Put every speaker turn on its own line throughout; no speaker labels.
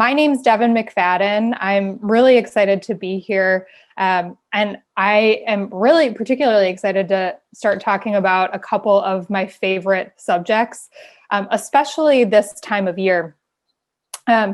My name's Devon McFadden. I'm really excited to be here. And I am really particularly excited to start talking about a couple of my favorite subjects, especially this time of year,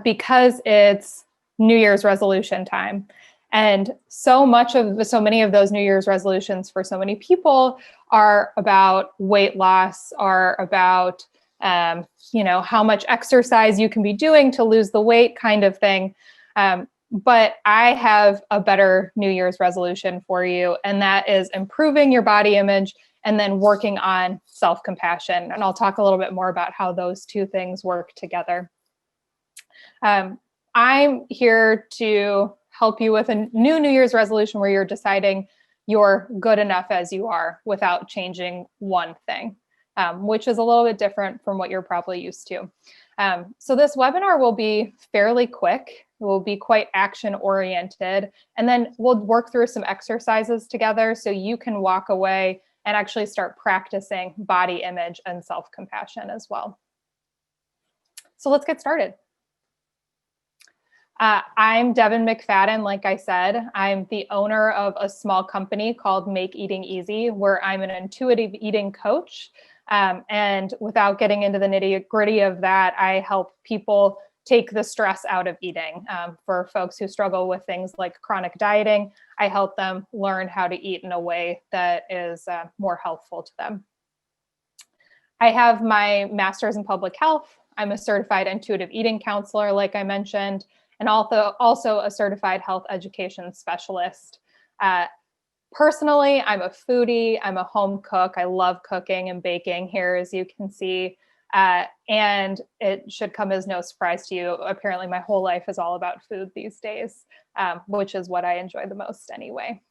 because it's New Year's resolution time. And so many of those New Year's resolutions for so many people are about weight loss, are about how much exercise you can be doing to lose the weight kind of thing. But I have a better New Year's resolution for you, and that is improving your body image and then working on self-compassion. And I'll talk a little bit more about how those two things work together. I'm here to help you with a New Year's resolution where you're deciding you're good enough as you are without changing one thing. Which is a little bit different from what you're probably used to. So this webinar will be fairly quick. It will be quite action oriented. And then we'll work through some exercises together so you can walk away and actually start practicing body image and self-compassion as well. So let's get started. I'm Devon McFadden, like I said. I'm the owner of a small company called Make Eating Easy, where I'm an intuitive eating coach. And without getting into the nitty-gritty of that, I help people take the stress out of eating. For folks who struggle with things like chronic dieting, I help them learn how to eat in a way that is more helpful to them. I have my master's in public health. I'm a certified intuitive eating counselor, like I mentioned, and also a certified health education specialist. Personally, I'm a foodie. I'm a home cook. I love cooking and baking here, as you can see. And it should come as no surprise to you. Apparently, my whole life is all about food these days, which is what I enjoy the most anyway.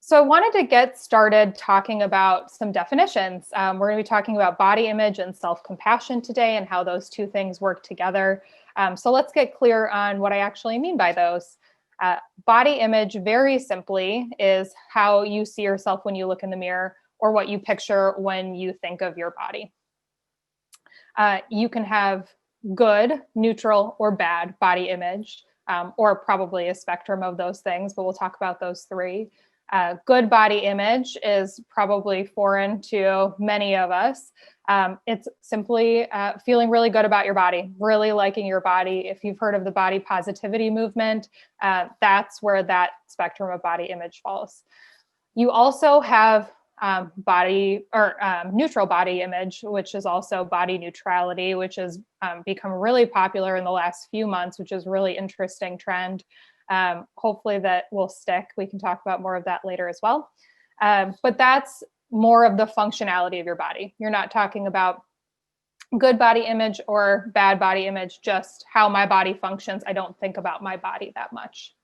So I wanted to get started talking about some definitions. We're going to be talking about body image and self-compassion today and how those two things work together. So let's get clear on what I actually mean by those. Body image, very simply, is how you see yourself when you look in the mirror or what you picture when you think of your body. You can have good, neutral, or bad body image, or probably a spectrum of those things, but we'll talk about those three. Good body image is probably foreign to many of us. It's simply feeling really good about your body, really liking your body. If you've heard of the body positivity movement, that's where that spectrum of body image falls. You also have neutral body image, which is also body neutrality, which has become really popular in the last few months, which is a really interesting trend. Hopefully that will stick. We can talk about more of that later as well. But that's more of the functionality of your body. You're not talking about good body image or bad body image, just how my body functions. I don't think about my body that much.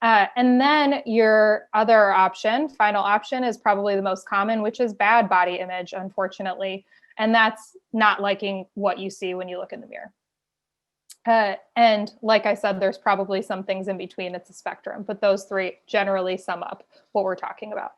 And then your other option, final option, is probably the most common, which is bad body image, unfortunately. And that's not liking what you see when you look in the mirror. And like I said, there's probably some things in between. It's a spectrum, but those three generally sum up what we're talking about.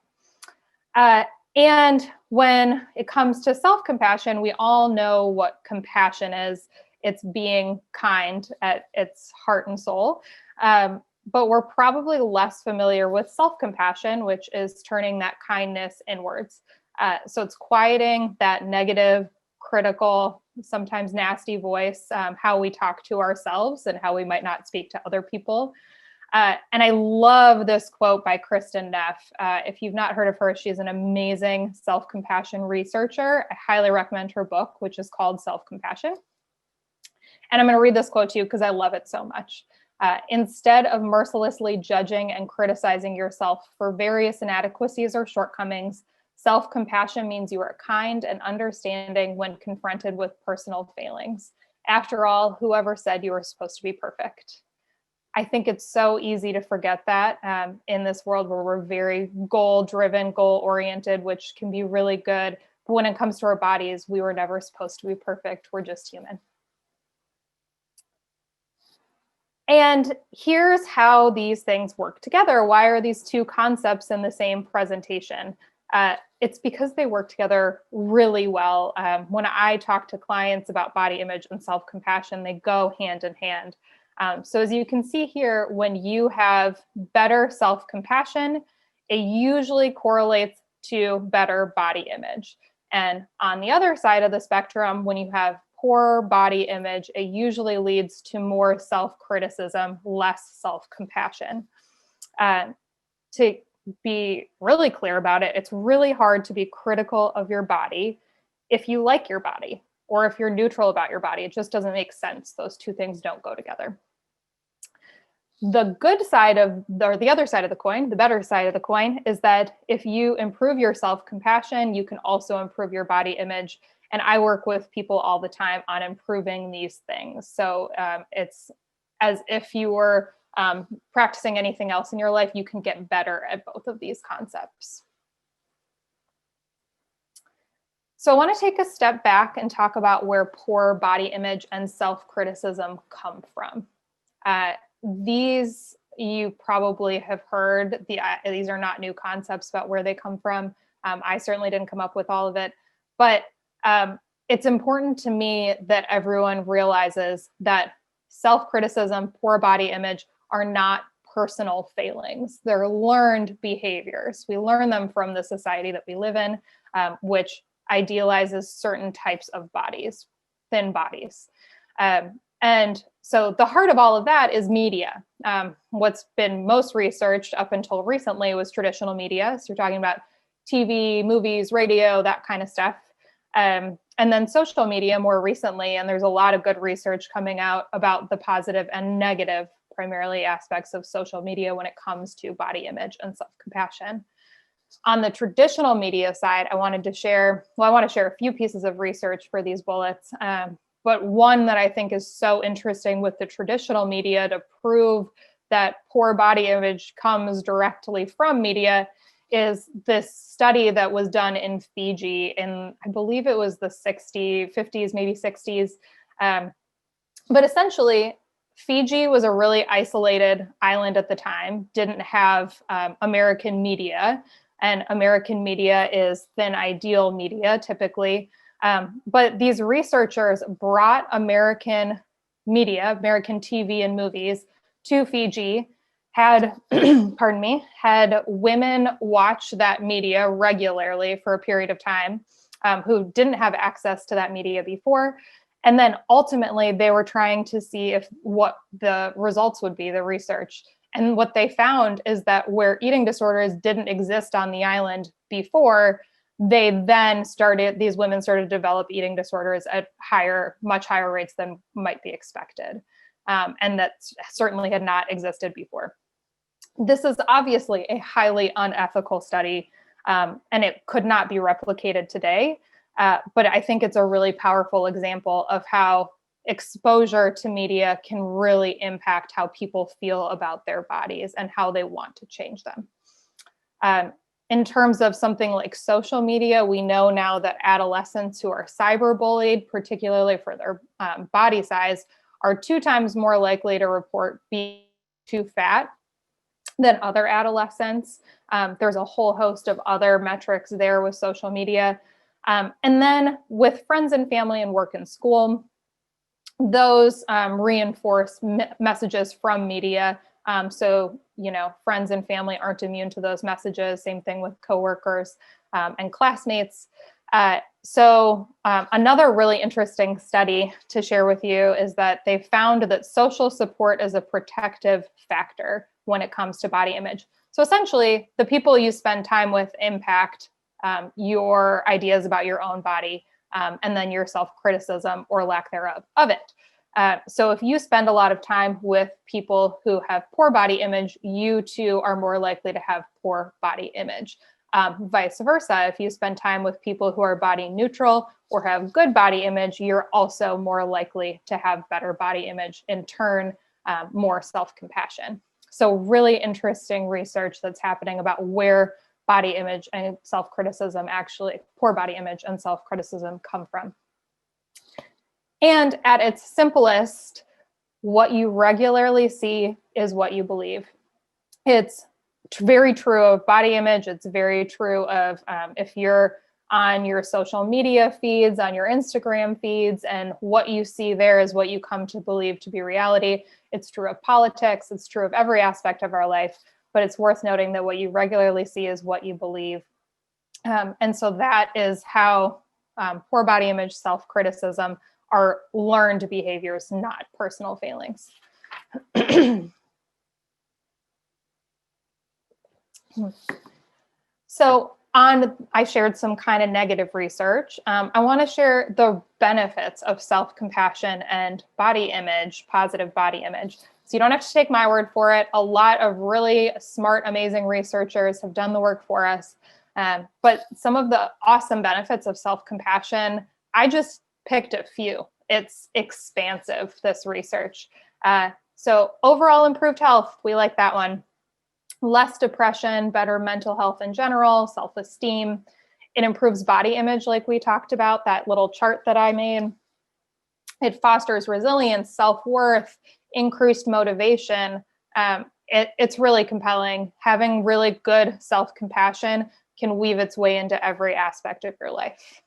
And when it comes to self-compassion, we all know what compassion is. It's being kind at its heart and soul. But we're probably less familiar with self-compassion, which is turning that kindness inwards. So it's quieting that negative, critical, sometimes nasty voice, how we talk to ourselves and how we might not speak to other people. And I love this quote by Kristin Neff. If you've not heard of her, she's an amazing self-compassion researcher. I highly recommend her book, which is called Self-Compassion. And I'm going to read this quote to you because I love it so much. Instead of mercilessly judging and criticizing yourself for various inadequacies or shortcomings, self-compassion means you are kind and understanding when confronted with personal failings. After all, whoever said you were supposed to be perfect? I think it's so easy to forget that in this world where we're very goal-driven, goal-oriented, which can be really good. But when it comes to our bodies, we were never supposed to be perfect. We're just human. And here's how these things work together. Why are these two concepts in the same presentation? It's because they work together really well. When I talk to clients about body image and self-compassion, they go hand in hand. So as you can see here, when you have better self-compassion, it usually correlates to better body image. And on the other side of the spectrum, when you have poor body image, it usually leads to more self-criticism, less self-compassion. To be really clear about it, it's really hard to be critical of your body if you like your body or if you're neutral about your body. It just doesn't make sense. Those two things don't go together. The good side of, or the other side of the coin, the better side of the coin, is that if you improve your self-compassion, you can also improve your body image. And I work with people all the time on improving these things. So it's as if you were practicing anything else in your life, you can get better at both of these concepts. So I want to take a step back and talk about where poor body image and self-criticism come from. These you probably have heard. These are not new concepts about where they come from. I certainly didn't come up with all of it, but it's important to me that everyone realizes that self-criticism, poor body image are not personal failings. They're learned behaviors. We learn them from the society that we live in, which idealizes certain types of bodies, thin bodies. And so the heart of all of that is media. What's been most researched up until recently was traditional media. So you're talking about TV, movies, radio, that kind of stuff. And then social media more recently, and there's a lot of good research coming out about the positive and negative, primarily aspects of social media when it comes to body image and self-compassion. On the traditional media side, I want to share a few pieces of research for these bullets. But one that I think is so interesting with the traditional media to prove that poor body image comes directly from media is this study that was done in Fiji in, I believe it was the 50s, maybe 60s. But essentially, Fiji was a really isolated island at the time, didn't have American media, and American media is thin ideal media typically. But these researchers brought American media, American TV and movies to Fiji, had, pardon me, had women watch that media regularly for a period of time who didn't have access to that media before. And then ultimately they were trying to see what the results would be, the research. And what they found is that where eating disorders didn't exist on the island before, these women started to develop eating disorders at much higher rates than might be expected. And that certainly had not existed before. This is obviously a highly unethical study, and it could not be replicated today. But I think it's a really powerful example of how exposure to media can really impact how people feel about their bodies and how they want to change them. In terms of something like social media, we know now that adolescents who are cyberbullied, particularly for their body size, are 2 times more likely to report being too fat than other adolescents. There's a whole host of other metrics there with social media. And then with friends and family and work and school, those reinforce messages from media. So, friends and family aren't immune to those messages. Same thing with coworkers and classmates. So another really interesting study to share with you is that they found that social support is a protective factor when it comes to body image. So essentially, the people you spend time with impact your ideas about your own body and then your self-criticism or lack thereof of it. So if you spend a lot of time with people who have poor body image, you too are more likely to have poor body image. Vice versa, if you spend time with people who are body neutral or have good body image, you're also more likely to have better body image, in turn, more self-compassion. So really interesting research that's happening about where body image and self-criticism, actually poor body image and self-criticism, come from. And at its simplest, what you regularly see is what you believe. It's very true of body image. It's very true of if you're on your social media feeds, on your Instagram feeds, and what you see there is what you come to believe to be reality. It's true of politics. It's true of every aspect of our life. But it's worth noting that what you regularly see is what you believe. And so that is how poor body image, self-criticism are learned behaviors, not personal failings. So I shared some kind of negative research. I want to share the benefits of self-compassion and body image, positive body image. So you don't have to take my word for it. A lot of really smart, amazing researchers have done the work for us. But some of the awesome benefits of self-compassion, I just picked a few. It's expansive, this research. So overall improved health, we like that one. Less depression, better mental health in general, self-esteem. It improves body image, like we talked about, that little chart that I made. It fosters resilience, self-worth, increased motivation. It's really compelling. Having really good self-compassion can weave its way into every aspect of your life.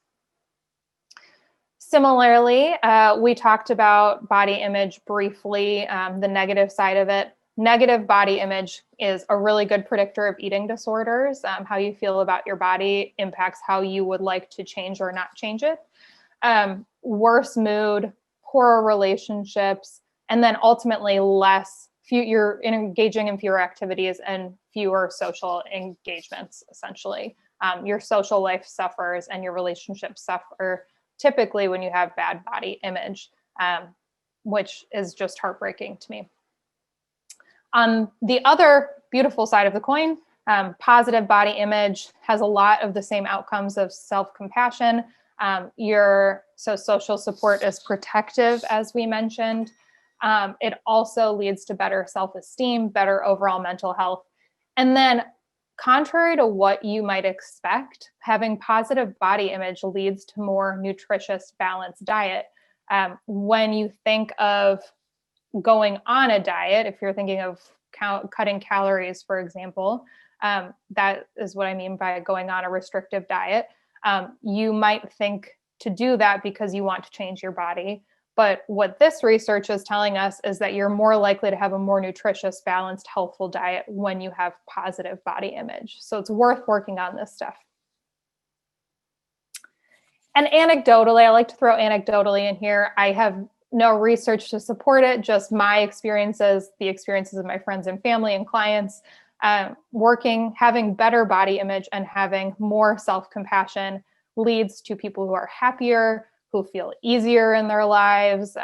Similarly, we talked about body image briefly, the negative side of it. Negative body image is a really good predictor of eating disorders. How you feel about your body impacts how you would like to change or not change it. Worse mood, poorer relationships, and then ultimately you're engaging in fewer activities and fewer social engagements, essentially. Your social life suffers and your relationships suffer typically when you have bad body image, which is just heartbreaking to me. On the other beautiful side of the coin, positive body image has a lot of the same outcomes of self-compassion. So social support is protective, as we mentioned. It also leads to better self-esteem, better overall mental health. And then contrary to what you might expect, having positive body image leads to more nutritious, balanced diet. When you think of going on a diet, if you're thinking of cutting calories, for example, that is what I mean by going on a restrictive diet. You might think to do that because you want to change your body. But what this research is telling us is that you're more likely to have a more nutritious, balanced, healthful diet when you have positive body image. So it's worth working on this stuff. And anecdotally, I like to throw anecdotally in here. I have no research to support it, just my experiences, the experiences of my friends and family and clients, having better body image and having more self-compassion leads to people who are happier, who feel easier in their lives,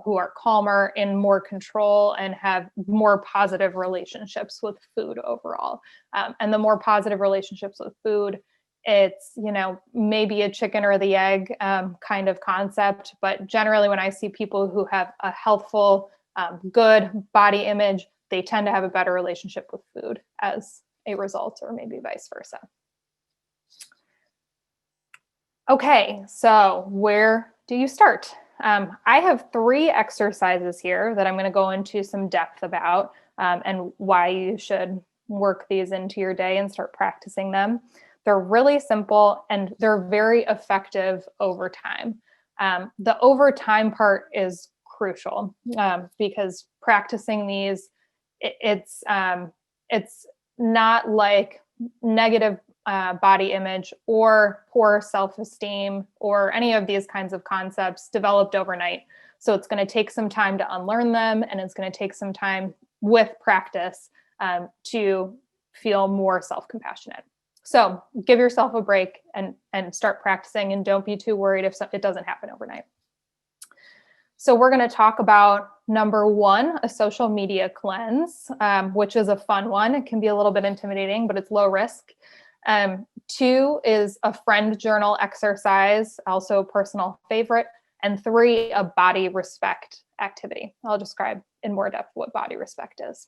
who are calmer, in more control, and have more positive relationships with food overall. And the more positive relationships with food, it's, maybe a chicken or the egg kind of concept. But generally, when I see people who have a healthful, good body image, they tend to have a better relationship with food as a result, or maybe vice versa. Okay, so where do you start? I have 3 exercises here that I'm going to go into some depth about and why you should work these into your day and start practicing them. They're really simple and they're very effective over time. The over time part is crucial because practicing these, it's not like negative body image or poor self-esteem or any of these kinds of concepts developed overnight. So it's going to take some time to unlearn them, and it's going to take some time with practice to feel more self-compassionate. So give yourself a break and start practicing, and don't be too worried if it doesn't happen overnight. So we're going to talk about number 1, a social media cleanse, which is a fun one. It can be a little bit intimidating, but it's low risk. 2 is a friend journal exercise, also a personal favorite. And 3, a body respect activity. I'll describe in more depth what body respect is.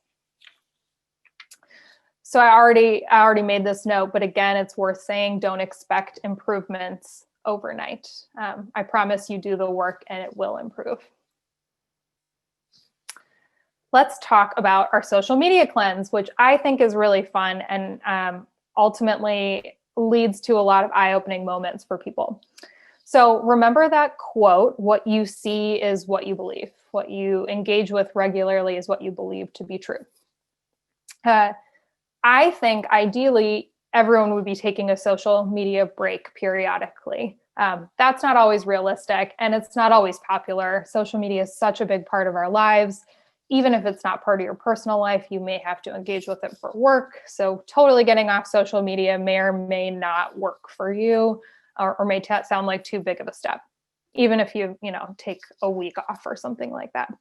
So I already made this note, but again, it's worth saying, don't expect improvements overnight. I promise you do the work and it will improve. let's talk about our social media cleanse, which I think is really fun and ultimately leads to a lot of eye-opening moments for people. So remember that quote, what you see is what you believe. What you engage with regularly is what you believe to be true. I think ideally everyone would be taking a social media break periodically. That's not always realistic and it's not always popular. Social media is such a big part of our lives. Even if it's not part of your personal life, you may have to engage with it for work. So totally getting off social media may or may not work for you, or may sound like too big of a step, even if you take a week off or something like that.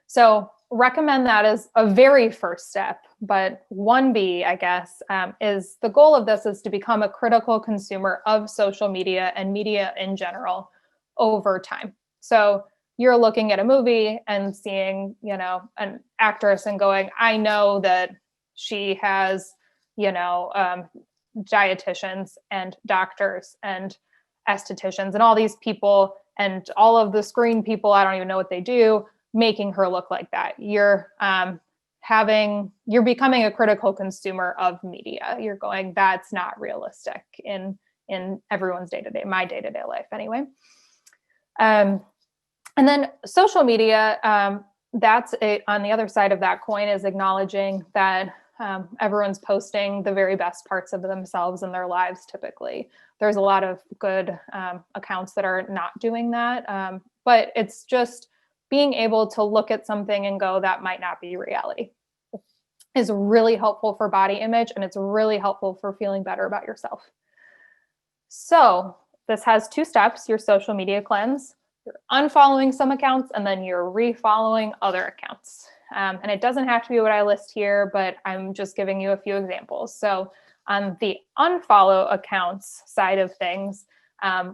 So recommend that as a very first step. But 1B, I guess, is the goal of this is to become a critical consumer of social media and media in general over time. So you're looking at a movie and seeing, an actress and going, I know that she has, dietitians and doctors and estheticians and all these people and all of the screen people, I don't even know what they do, making her look like that. You're becoming a critical consumer of media. You're going, that's not realistic in everyone's day-to-day, my day-to-day life anyway. And then social media, on the other side of that coin is acknowledging that everyone's posting the very best parts of themselves and their lives typically. There's a lot of good accounts that are not doing that, but it's just being able to look at something and go, that might not be reality, is really helpful for body image, and it's really helpful for feeling better about yourself. So this has 2 steps, your social media cleanse. You're unfollowing some accounts and then you're refollowing other accounts. And it doesn't have to be what I list here, but I'm just giving you a few examples. So on the unfollow accounts side of things,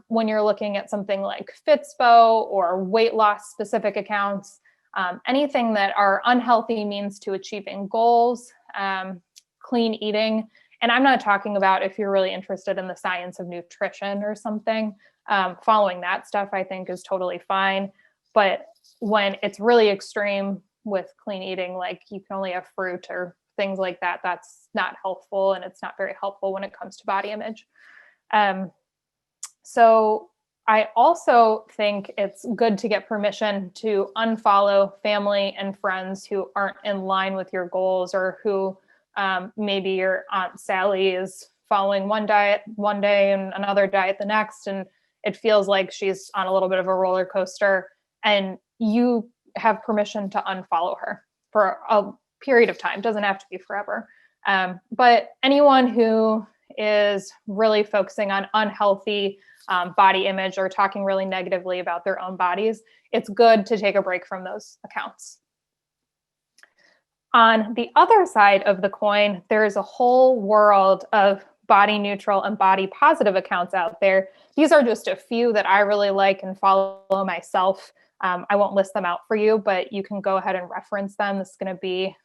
when you're looking at something like Fitspo or weight loss specific accounts, anything that are unhealthy means to achieving goals, clean eating. And I'm not talking about if you're really interested in the science of nutrition or something. Following that stuff, I think, is totally fine. But when it's really extreme with clean eating, like you can only have fruit or things like that, that's not helpful. And it's not very helpful when it comes to body image. So I also think it's good to get permission to unfollow family and friends who aren't in line with your goals, or who maybe your Aunt Sally is following one diet one day and another diet the next, and it feels like she's on a little bit of a roller coaster, and you have permission to unfollow her for a period of time. It doesn't have to be forever. But anyone who is really focusing on unhealthy body image or talking really negatively about their own bodies, it's good to take a break from those accounts. On the other side of the coin, there is a whole world of body neutral and body positive accounts out there. These are just a few that I really like and follow myself. I won't list them out for you, but you can go ahead and reference them. This is going to be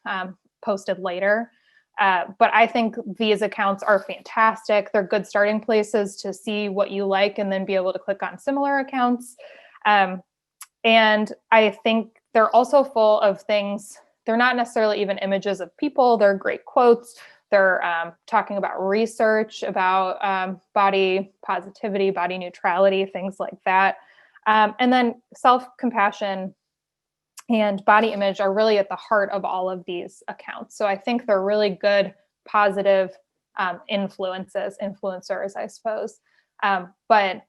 posted later. But I think these accounts are fantastic. They're good starting places to see what you like and then be able to click on similar accounts. And I think they're also full of things. They're not necessarily even images of people. They're great quotes. They're talking about research, about body positivity, body neutrality, things like that. And then self-compassion and body image are really at the heart of all of these accounts. So I think they're really good, positive influencers, I suppose. But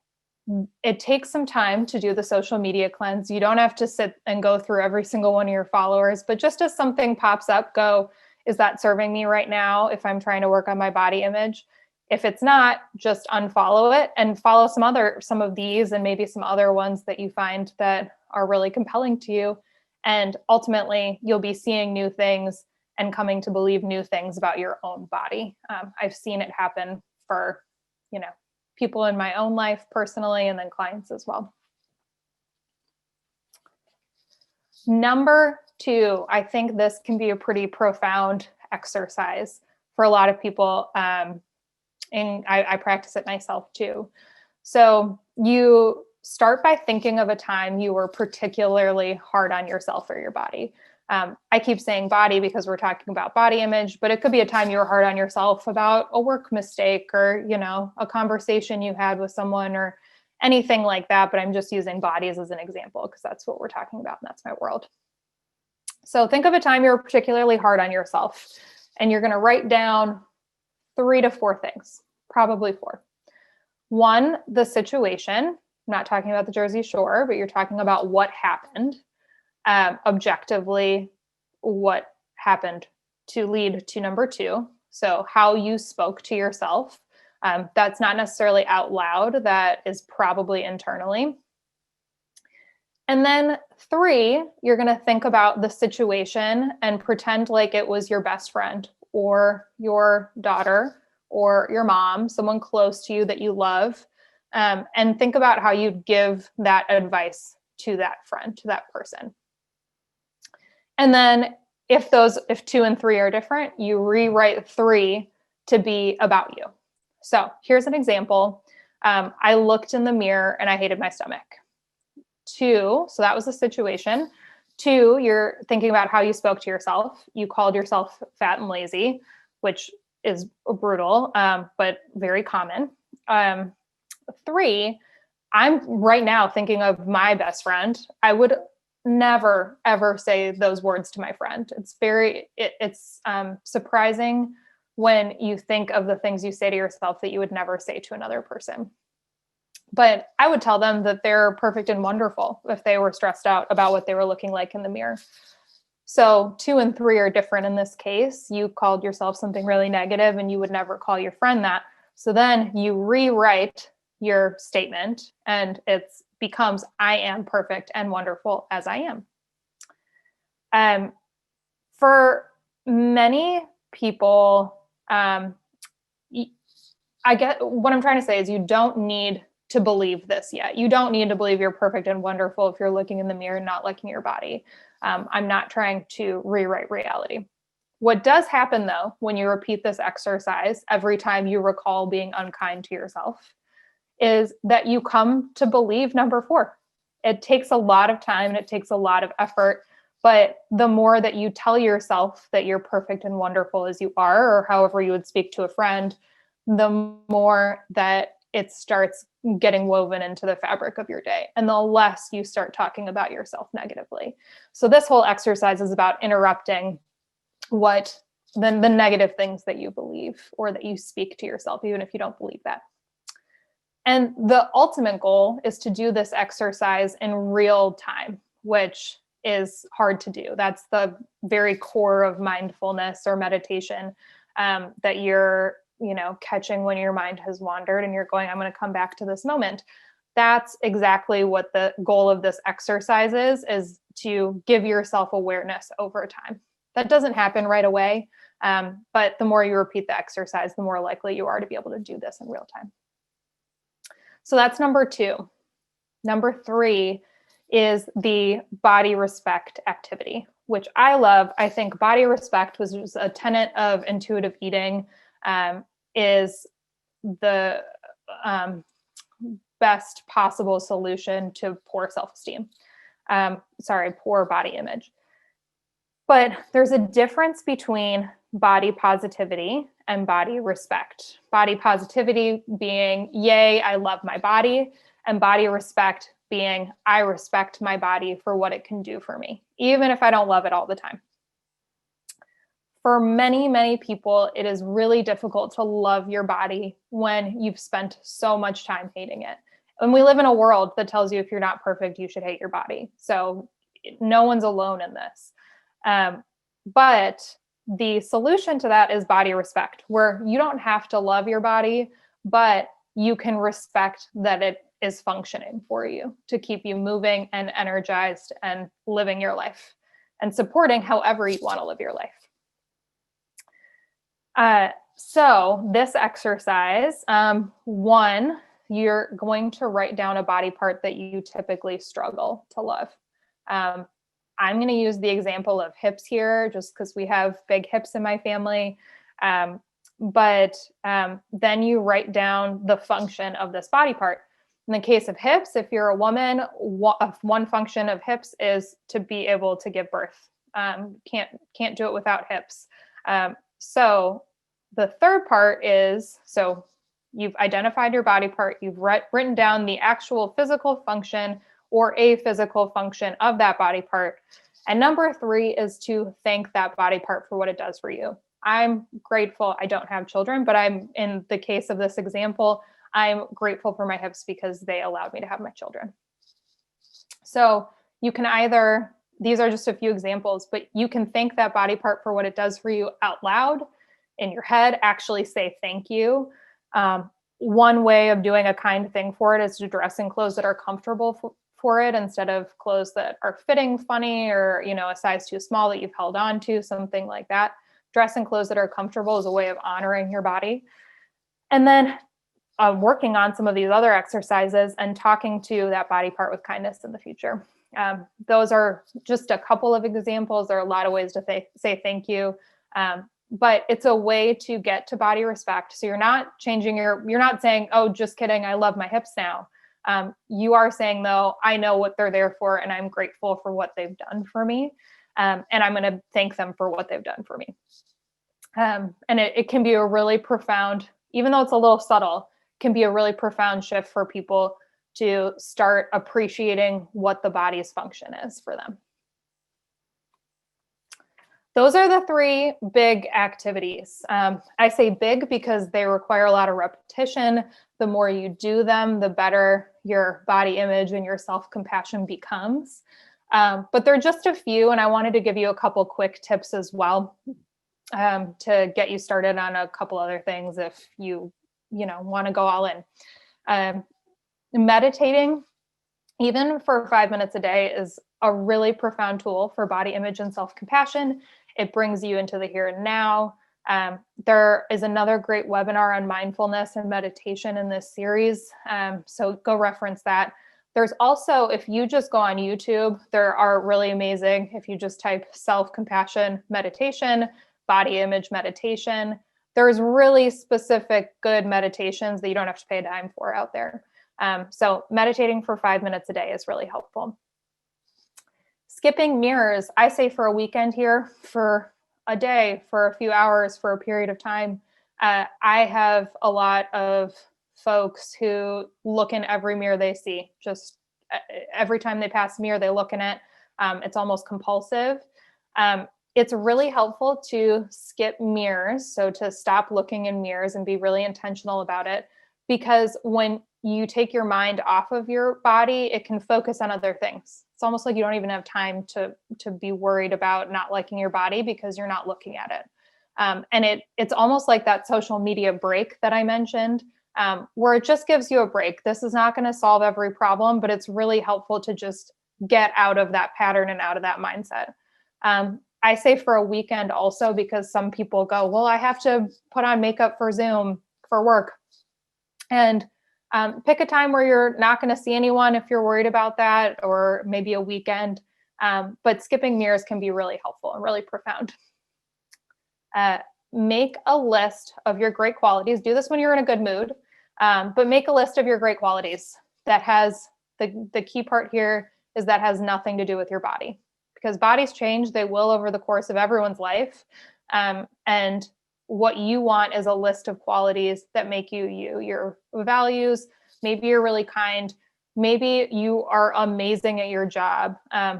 it takes some time to do the social media cleanse. You don't have to sit and go through every single one of your followers, but just as something pops up, go, is that serving me right now if I'm trying to work on my body image? If it's not, just unfollow it and follow some of these and maybe some other ones that you find that are really compelling to you. And ultimately, you'll be seeing new things and coming to believe new things about your own body. I've seen it happen for, people in my own life personally, and then clients as well. Number 2, I think this can be a pretty profound exercise for a lot of people. And I practice it myself too. So you start by thinking of a time you were particularly hard on yourself or your body. I keep saying body because we're talking about body image, but it could be a time you were hard on yourself about a work mistake or, a conversation you had with someone or anything like that. But I'm just using bodies as an example because that's what we're talking about and that's my world. So think of a time you're particularly hard on yourself and you're going to write down 3 to 4 things, probably 4. 1, the situation. I'm not talking about the Jersey Shore, but you're talking about what happened. Objectively, what happened to lead to number 2. So how you spoke to yourself. That's not necessarily out loud. That is probably internally. And then 3, you're going to think about the situation and pretend like it was your best friend or your daughter or your mom, someone close to you that you love, and think about how you'd give that advice to that friend, to that person. And then if 2 and 3 are different, you rewrite 3 to be about you. So here's an example. I looked in the mirror and I hated my stomach. 2, so that was the situation. 2, you're thinking about how you spoke to yourself. You called yourself fat and lazy, which is brutal, but very common. 3, I'm right now thinking of my best friend. I would never, ever say those words to my friend. It's surprising when you think of the things you say to yourself that you would never say to another person. But I would tell them that they're perfect and wonderful if they were stressed out about what they were looking like in the mirror. So 2 and 3 are different in this case. You called yourself something really negative and you would never call your friend that. So then you rewrite your statement and it becomes, I am perfect and wonderful as I am. For many people, I get what I'm trying to say is you don't need to believe this yet. You don't need to believe you're perfect and wonderful if you're looking in the mirror and not liking your body. I'm not trying to rewrite reality. What does happen though, when you repeat this exercise every time you recall being unkind to yourself, is that you come to believe number 4. It takes a lot of time and it takes a lot of effort, but the more that you tell yourself that you're perfect and wonderful as you are, or however you would speak to a friend, the more that it starts getting woven into the fabric of your day and the less you start talking about yourself negatively. So this whole exercise is about interrupting the negative things that you believe or that you speak to yourself, even if you don't believe that. And the ultimate goal is to do this exercise in real time, which is hard to do. That's the very core of mindfulness or meditation, that you're catching when your mind has wandered and you're going, I'm going to come back to this moment. That's exactly what the goal of this exercise is to give yourself awareness over time. That doesn't happen right away, but the more you repeat the exercise, the more likely you are to be able to do this in real time. So that's number 2. Number 3 is the body respect activity, which I love. I think body respect was just a tenet of intuitive eating, is the best possible solution to poor self-esteem. Poor body image. But there's a difference between body positivity and body respect. Body positivity being, yay, I love my body, and body respect being, I respect my body for what it can do for me, even if I don't love it all the time. For many, many people, it is really difficult to love your body when you've spent so much time hating it. And we live in a world that tells you if you're not perfect, you should hate your body. So no one's alone in this. But the solution to that is body respect, where you don't have to love your body, but you can respect that it is functioning for you to keep you moving and energized and living your life and supporting however you want to live your life. So this exercise, 1, you're going to write down a body part that you typically struggle to love. I'm going to use the example of hips here just because we have big hips in my family. But then you write down the function of this body part. In the case of hips, if you're a woman, one function of hips is to be able to give birth Can't do it without hips. So the third part is, so you've identified your body part, you've written down the actual physical function or a physical function of that body part. And number 3 is to thank that body part for what it does for you. I'm grateful I don't have children, but I'm, in the case of this example, I'm grateful for my hips because they allowed me to have my children. So you can either, these are just a few examples, but you can thank that body part for what it does for you out loud, in your head, actually say thank you. One way of doing a kind thing for it is to dress in clothes that are comfortable for it, instead of clothes that are fitting funny, or, you know, a size too small that you've held on to, something like that. Dress in clothes that are comfortable is a way of honoring your body. And then working on some of these other exercises and talking to that body part with kindness in the future. Those are just a couple of examples. There are a lot of ways to say thank you. But it's a way to get to body respect. So you're not changing you're not saying, oh, just kidding, I love my hips now. You are saying, though, I know what they're there for, and I'm grateful for what they've done for me. And I'm going to thank them for what they've done for me. And it can be a really profound, even though it's a little subtle, can be a really profound shift for people to start appreciating what the body's function is for them. Those are the 3 big activities. I say big because they require a lot of repetition. The more you do them, the better your body image and your self-compassion becomes. But they're just a few, and I wanted to give you a couple quick tips as well to get you started on a couple other things if you want to go all in. Meditating, even for 5 minutes a day, is a really profound tool for body image and self-compassion. It brings you into the here and now. There is another great webinar on mindfulness and meditation in this series. So go reference that. There's also, if you just go on YouTube, there are really amazing, if you just type self-compassion meditation, body image meditation, there's really specific good meditations that you don't have to pay a dime for out there. So meditating for 5 minutes a day is really helpful. Skipping mirrors, I say for a weekend here, for a day, for a few hours, for a period of time. I have a lot of folks who look in every mirror they see. Just every time they pass a mirror, they look in it. It's almost compulsive. It's really helpful to skip mirrors, so to stop looking in mirrors and be really intentional about it, because when you take your mind off of your body, it can focus on other things. It's almost like you don't even have time to be worried about not liking your body because you're not looking at it. And it's almost like that social media break that I mentioned, where it just gives you a break. This is not going to solve every problem, but it's really helpful to just get out of that pattern and out of that mindset. I say for a weekend also, because some people go, well, I have to put on makeup for Zoom for work. And pick a time where you're not going to see anyone if you're worried about that, or maybe a weekend. But skipping mirrors can be really helpful and really profound. Make a list of your great qualities. Do this when you're in a good mood, but make a list of your great qualities. That has the key part here is that has nothing to do with your body, because bodies change. They will over the course of everyone's life. And what you want is a list of qualities that make you, your values. Maybe you're really kind. Maybe you are amazing at your job.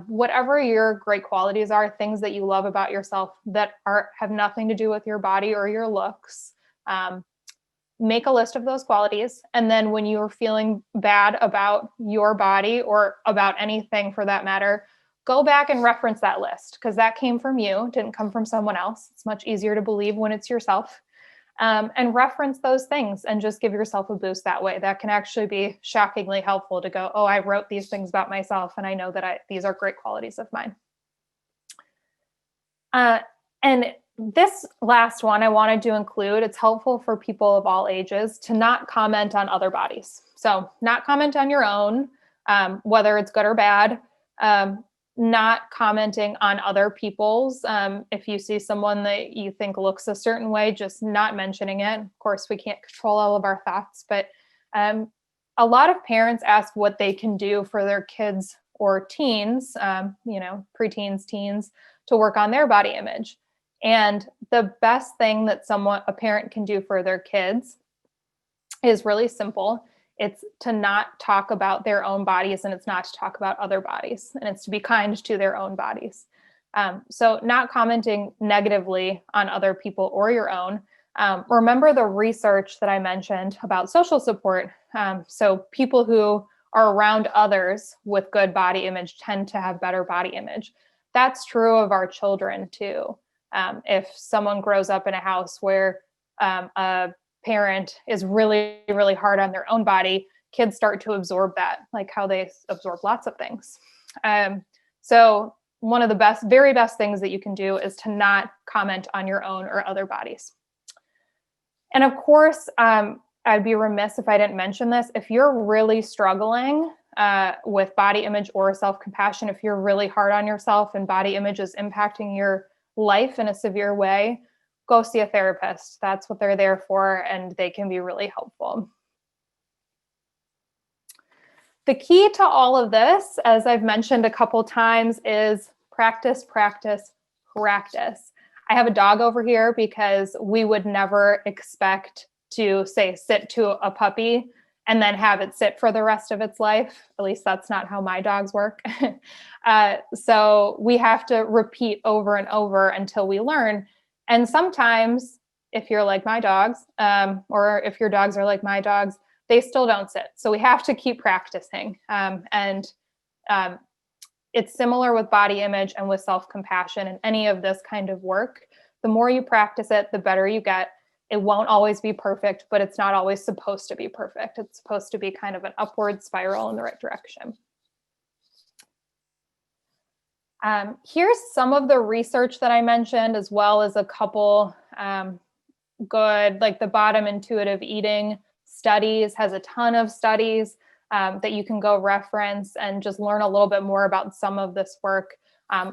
Whatever your great qualities are, things that you love about yourself that have nothing to do with your body or your looks. Make a list of those qualities. And then when you're feeling bad about your body, or about anything for that matter, go back and reference that list, because that came from you, didn't come from someone else. It's much easier to believe when it's yourself. And reference those things and just give yourself a boost that way. That can actually be shockingly helpful to go, oh, I wrote these things about myself, and I know that these are great qualities of mine. And this last one I wanted to include, it's helpful for people of all ages to not comment on other bodies. So not comment on your own, whether it's good or bad. Not commenting on other people's. If you see someone that you think looks a certain way, just not mentioning it. Of course, we can't control all of our thoughts, but a lot of parents ask what they can do for their kids or teens, preteens, teens, to work on their body image. And the best thing that a parent can do for their kids is really simple. It's to not talk about their own bodies, and it's not to talk about other bodies, and it's to be kind to their own bodies. So not commenting negatively on other people or your own. Remember the research that I mentioned about social support. So people who are around others with good body image tend to have better body image. That's true of our children too. If someone grows up in a house where a parent is really, really hard on their own body, kids start to absorb that, like how they absorb lots of things. So one of the very best things that you can do is to not comment on your own or other bodies. And of course, I'd be remiss if I didn't mention this. If you're really struggling with body image or self-compassion, if you're really hard on yourself and body image is impacting your life in a severe way, go see a therapist. That's what they're there for, and they can be really helpful. The key to all of this, as I've mentioned a couple times, is practice, practice, practice. I have a dog over here because we would never expect to say sit to a puppy and then have it sit for the rest of its life. At least that's not how my dogs work. So we have to repeat over and over until we learn. And sometimes if you're like my dogs, or if your dogs are like my dogs, they still don't sit. So we have to keep practicing. It's similar with body image and with self-compassion and any of this kind of work. The more you practice it, the better you get. It won't always be perfect, but it's not always supposed to be perfect. It's supposed to be kind of an upward spiral in the right direction. Here's some of the research that I mentioned, as well as a couple good, like the Bottom Intuitive Eating Studies has a ton of studies that you can go reference and just learn a little bit more about some of this work.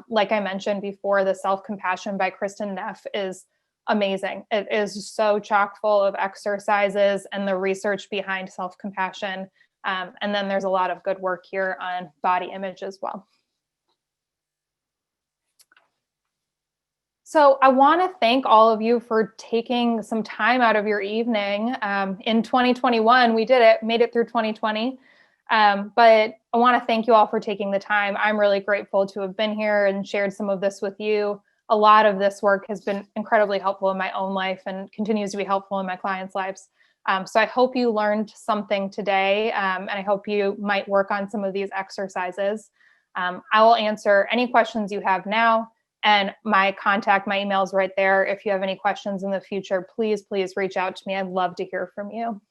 Like I mentioned before, the Self-Compassion by Kristen Neff is amazing. It is so chock full of exercises and the research behind self-compassion. And then there's a lot of good work here on body image as well. So I want to thank all of you for taking some time out of your evening. In 2021, we did it, made it through 2020. But I want to thank you all for taking the time. I'm really grateful to have been here and shared some of this with you. A lot of this work has been incredibly helpful in my own life and continues to be helpful in my clients' lives. So I hope you learned something today, and I hope you might work on some of these exercises. I will answer any questions you have now, and my email is right there. If you have any questions in the future, please reach out to me. I'd love to hear from you.